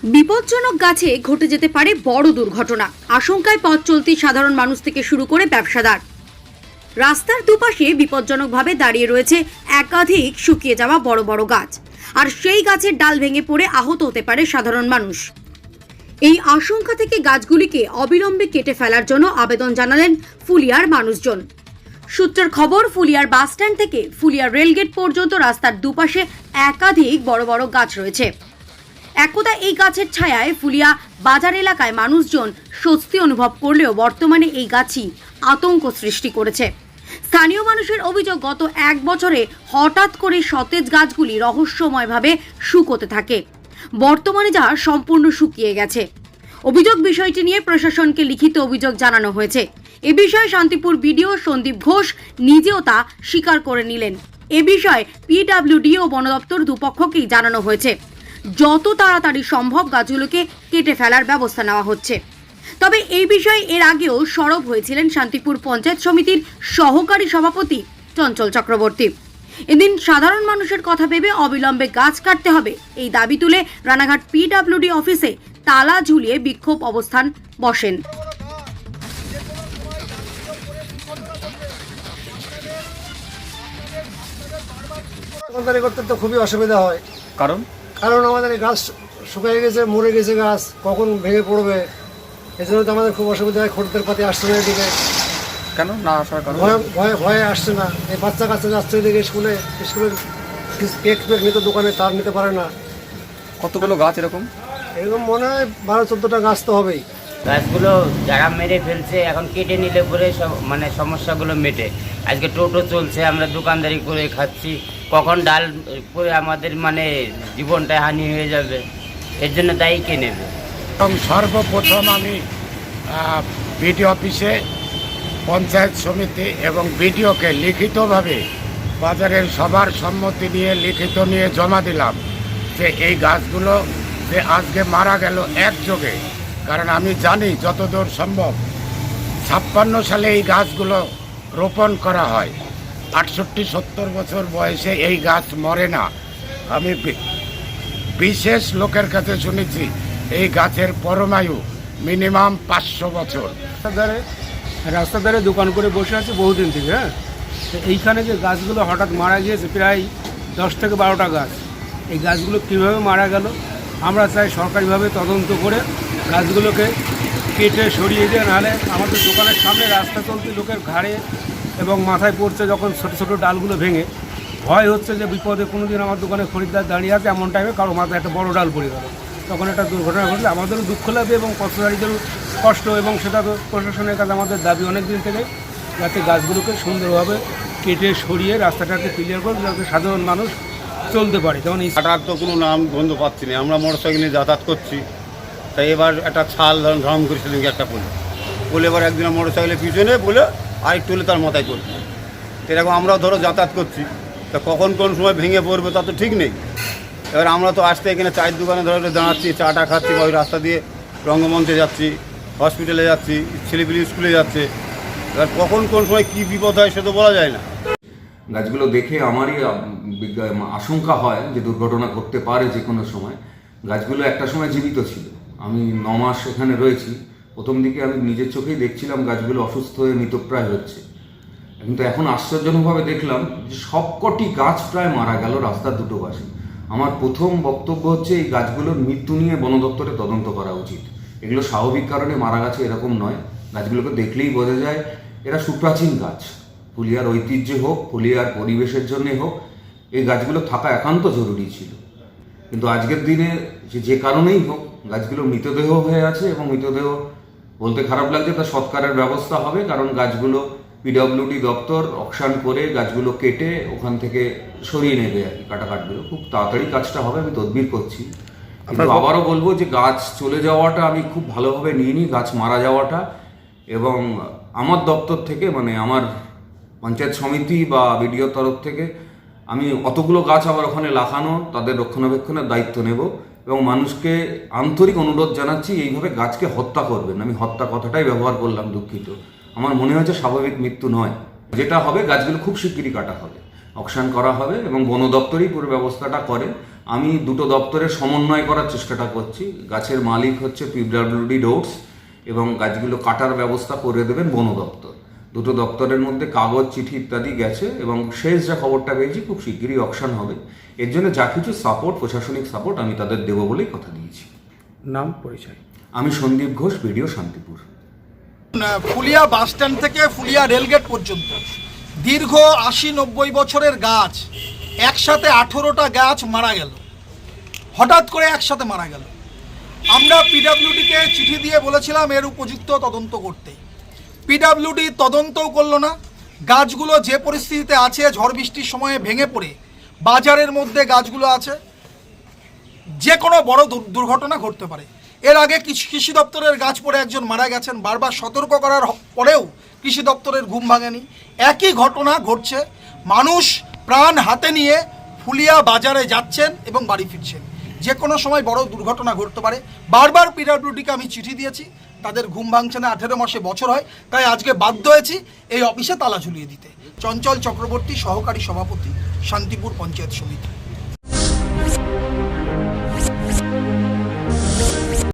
বিপজ্জনক গাছে ঘটে যেতে পারে বড় দুর্ঘটনা। আশঙ্কায় পথ চলতি সাধারণ মানুষ থেকে শুরু করে ব্যবসাদার। রাস্তার দুপাশে বিপজ্জনকভাবে দাঁড়িয়ে রয়েছে একাধিক শুকিয়ে যাওয়া বড় বড় গাছ, আর সেই গাছের ডাল ভেঙে পড়ে আহত হতে পারে সাধারণ মানুষ। এই আশঙ্কা থেকে গাছগুলিকে অবিলম্বে কেটে ফেলার জন্য আবেদন জানালেন ফুলিয়ার মানুষজন। সূত্রের খবর, ফুলিয়ার বাসস্ট্যান্ড থেকে ফুলিয়ার রেলগেট পর্যন্ত রাস্তার দুপাশে একাধিক বড় বড় গাছ রয়েছে। একদা এই গাছের ছায়ায় ফুলিয়া বাজার এলাকায় মানুষজন স্বস্তি অনুভব করলেও বর্তমানে এই গাছই আতঙ্ক সৃষ্টি করেছে। স্থানীয় মানুষের অভিযোগ, গত এক বছরে হঠাৎ করে সতেজ গাছগুলি রহস্যময়ভাবে শুকোতে থাকে, বর্তমানে যা সম্পূর্ণ শুকিয়ে গেছে। অভিযোগ বিষয়টি নিয়ে প্রশাসনকে লিখিত অভিযোগ জানানো হয়েছে। এ বিষয়ে শান্তিপুর বিডিও সন্দীপ ঘোষ নিজেও তা স্বীকার করে নিলেন। এ বিষয়ে পিডব্লিউডি ও বন দপ্তর দুপক্ষকেই জানানো হয়েছে। যত তাড়াতাড়ি সম্ভব গাছগুলোকে কেটে ফেলার ব্যবস্থা নেওয়া হচ্ছে। তবে এই বিষয়ে এর আগেও সরব হয়েছিলেন শান্তিপুর পঞ্চায়েত সমিতির সহকারী সভাপতি চঞ্চল চক্রবর্তী। এদিন সাধারণ মানুষের কথা ভেবে অবিলম্বে গাছ কাটতে হবে এই দাবি তুলে রানাঘাট পিডব্লিউডি অফিসে তালা ঝুলিয়ে বিক্ষোভ অবস্থান বসেন। করতে তো খুবই অসুবিধা হয়। কারণ আমাদের এই গাছ শুকিয়ে গেছে, মরে গেছে গাছ, কখন ভেঙে পড়বে এই জন্য তো আমাদের খুব অসুবিধা হয়। খরিদ্দার পাতি আসছে না এদিকে। কেন না আসার কারণ? ভয়ে আসছে না। এই বাচ্চা কাচ্চা যাচ্ছে এদিকে স্কুলে কেক নিতে দোকানে, তার নিতে পারে না। কতগুলো গাছ এরকম মনে হয় 12-14টা গাছ তো হবেই। গাছগুলো যারা মেরে ফেলছে এখন কেটে নিলে পরে সব সমস্যাগুলো মেটে। আজকে টোটো চলছে, আমরা দোকানদারি করে খাচ্ছি, কখন ডাল পরে আমাদের জীবনটা হানি হয়ে যাবে, এর জন্য দায়ী কে নেবে? এবং সর্বপ্রথম আমি বিডিও অফিসে পঞ্চায়েত সমিতি এবং বিডিওকে লিখিতভাবে বাজারের সবার সম্মতি নিয়ে লিখিত নিয়ে জমা দিলাম যে এই গাছগুলো যে আজকে মারা গেল একযোগে। কারণ আমি জানি যতদূর সম্ভব 56 সালে এই গাছগুলো রোপণ করা হয়। 68-70 বছর বয়সে এই গাছ মরে না। আমি বিশেষ লোকের কাছে শুনেছি এই গাছের পরমায়ু মিনিমাম 500 বছর। রাস্তার ধারে দোকান করে বসে আছে বহুদিন থেকে। হ্যাঁ, তো এইখানে যে গাছগুলো হঠাৎ মারা গিয়েছে, প্রায় 10 থেকে 12টা গাছ। এই গাছগুলো কীভাবে মারা গেল আমরা চাই সরকারিভাবে তদন্ত করে গাছগুলোকে কেটে সরিয়ে দিয়ে, নাহলে আমাদের দোকানের সামনে রাস্তা চলতে লোকের ঘাড়ে এবং মাথায় পড়ছে যখন ছোটো ছোটো ডালগুলো ভেঙে। ভয় হচ্ছে যে বিপদে কোনো দিন আমার দোকানে খরিদ্দার দাঁড়িয়ে আছে, এমন টাইমে কারো মাথায় একটা বড় ডাল পড়ে গেল, তখন একটা দুর্ঘটনা ঘটলে আমাদেরও দুঃখ লাগবে এবং পথচারীদেরও কষ্ট। এবং সেটা তো প্রশাসনের কাছে আমাদের দাবি অনেক দিন থেকে, যাতে গাছগুলোকে সুন্দরভাবে কেটে সরিয়ে রাস্তাটাকে ক্লিয়ার করে যাতে সাধারণ মানুষ চলতে পারে। যেমন এই কাটার তো কোনো নাম বন্ধ পাচ্ছি না, আমরা মোটর সাইকেল নিয়ে যাতায়াত করছি। তাই এবার একটা ছাল ধরুন ঝাম করেছিলেন একটা বলে এবার একদিন মোটর সাইকেলের পিছনে বলে আরেকটু হলে তার মাথায় করছে। এরকম আমরাও ধরো যাতায়াত করছি, তা কখন কোন সময় ভেঙে পড়বে তা তো ঠিক নেই। এবার আমরা তো আসতে এখানে চায়ের দোকানে ধরো দাঁড়াচ্ছি, চাটা খাচ্ছি, বা ওই রাস্তা দিয়ে রঙ্গমঞ্চে যাচ্ছি, হসপিটালে যাচ্ছি, ছেলেপিলি স্কুলে যাচ্ছে। এবার কখন কোন সময় কী বিপদ হয় সে তো বলা যায় না। গাছগুলো দেখে আমারই আশঙ্কা হয় যে দুর্ঘটনা ঘটতে পারে যে কোনো সময়। গাছগুলো একটা সময় জীবিত ছিল। আমি 9 মাস এখানে রয়েছি। প্রথম দিকে আমি নিজের চোখেই দেখছিলাম গাছগুলো অসুস্থ হয়ে মৃতপ্রায় হচ্ছে, কিন্তু এখন আশ্চর্যজনকভাবে দেখলাম যে সবকটি গাছ প্রায় মারা গেল রাস্তার দুটো পাশে। আমার প্রথম বক্তব্য হচ্ছে এই গাছগুলোর মৃত্যু নিয়ে বন দপ্তরে তদন্ত করা উচিত। এগুলো স্বাভাবিক কারণে মারা গেছে এরকম নয়। গাছগুলোকে দেখলেই বোঝা যায় এরা সুপ্রাচীন গাছ। ফুলিয়ার ঐতিহ্য হোক, ফুলিয়ার পরিবেশের জন্যে হোক, এই গাছগুলো থাকা একান্ত জরুরি ছিল। কিন্তু আজকের দিনে যে কারণেই হোক গাছগুলো মৃতদেহ হয়ে আছে, এবং মৃতদেহ বলতে খারাপ লাগছে, তা সৎকারের ব্যবস্থা হবে। কারণ গাছগুলো পিডব্লিউডি দপ্তর অকশন করে গাছগুলো কেটে ওখান থেকে সরিয়ে নেবে আর কি। কাটাকাটগুলো খুব তাড়াতাড়ি কাজটা হবে, আমি তদবির করছি। কিন্তু আবারও বলবো যে গাছ চলে যাওয়াটা আমি খুব ভালোভাবে নিয়ে নিই, গাছ মারা যাওয়াটা। এবং আমার দপ্তর থেকে আমার পঞ্চায়েত সমিতি বা বিডিও তরফ থেকে আমি অতগুলো গাছ আবার ওখানে লাগানো, তাদের রক্ষণাবেক্ষণের দায়িত্ব নেব। এবং মানুষকে আন্তরিক অনুরোধ জানাচ্ছি এইভাবে গাছকে হত্যা করবেন। আমি হত্যা কথাটাই ব্যবহার করলাম, দুঃখিত। আমার মনে হয়েছে স্বাভাবিক মৃত্যু নয়। যেটা হবে গাছগুলো খুব শিগগিরই কাটা হবে, অকশন করা হবে, এবং বন দপ্তরই পুরো ব্যবস্থাটা করে। আমি দুটো দপ্তরের সমন্বয় করার চেষ্টাটা করছি। গাছের মালিক হচ্ছে পিডব্লিউডি ডোটস এবং গাছগুলো কাটার ব্যবস্থা করে দেবেন বন দপ্তর। দুটো দপ্তরের মধ্যে কাগজ, চিঠি ইত্যাদি গেছে এবং শেষ যা খবরটা পেয়েছি খুব শিগগিরই অকশন হবে। এর জন্য যা কিছু সাপোর্ট, প্রশাসনিক সাপোর্ট আমি তাদের দেবো বলেই কথা দিয়েছি। নাম, পরিচয়? আমি Sandip Ghosh, video Shantipur. Phulia bus stand থেকে ফুলিয়া রেলগেট পর্যন্ত দীর্ঘ 80-90 বছরের গাছ, একসাথে 18টা গাছ মারা গেল, হঠাৎ করে একসাথে মারা গেল। আমরা পিডব্লিউডিকে চিঠি দিয়ে বলেছিলাম এর উপযুক্ত তদন্ত করতে। পিডব্লিউডি তদন্তও করলো না। গাছগুলো যে পরিস্থিতিতে আছে, ঝড় বৃষ্টির সময়ে ভেঙে পড়ে বাজারের মধ্যে গাছগুলো আছে, যে কোনো বড় দুর্ঘটনা ঘটতে পারে। এর আগে কৃষি দপ্তরের গাছ পড়ে একজন মারা গেছেন, বারবার সতর্ক করার পরেও কৃষি দপ্তরের ঘুম ভাঙেনি। একই ঘটনা ঘটছে, মানুষ প্রাণ হাতে নিয়ে ফুলিয়া বাজারে যাচ্ছেন এবং বাড়ি ফিরছেন। যে কোনো সময় বড় দুর্ঘটনা ঘটতে পারে। বারবার পিডব্লিউডিকে আমি চিঠি দিয়েছি, তাদের ঘুম ভাঙছে না। 18 মাসে বছর হয়, তাই আজকে বাধ্য হয়েছি এই অফিসে তালা ঝুলিয়ে দিতে। চঞ্চল চক্রবর্তী, সহকারী সভাপতি, শান্তিপুর পঞ্চায়েত সমিতি।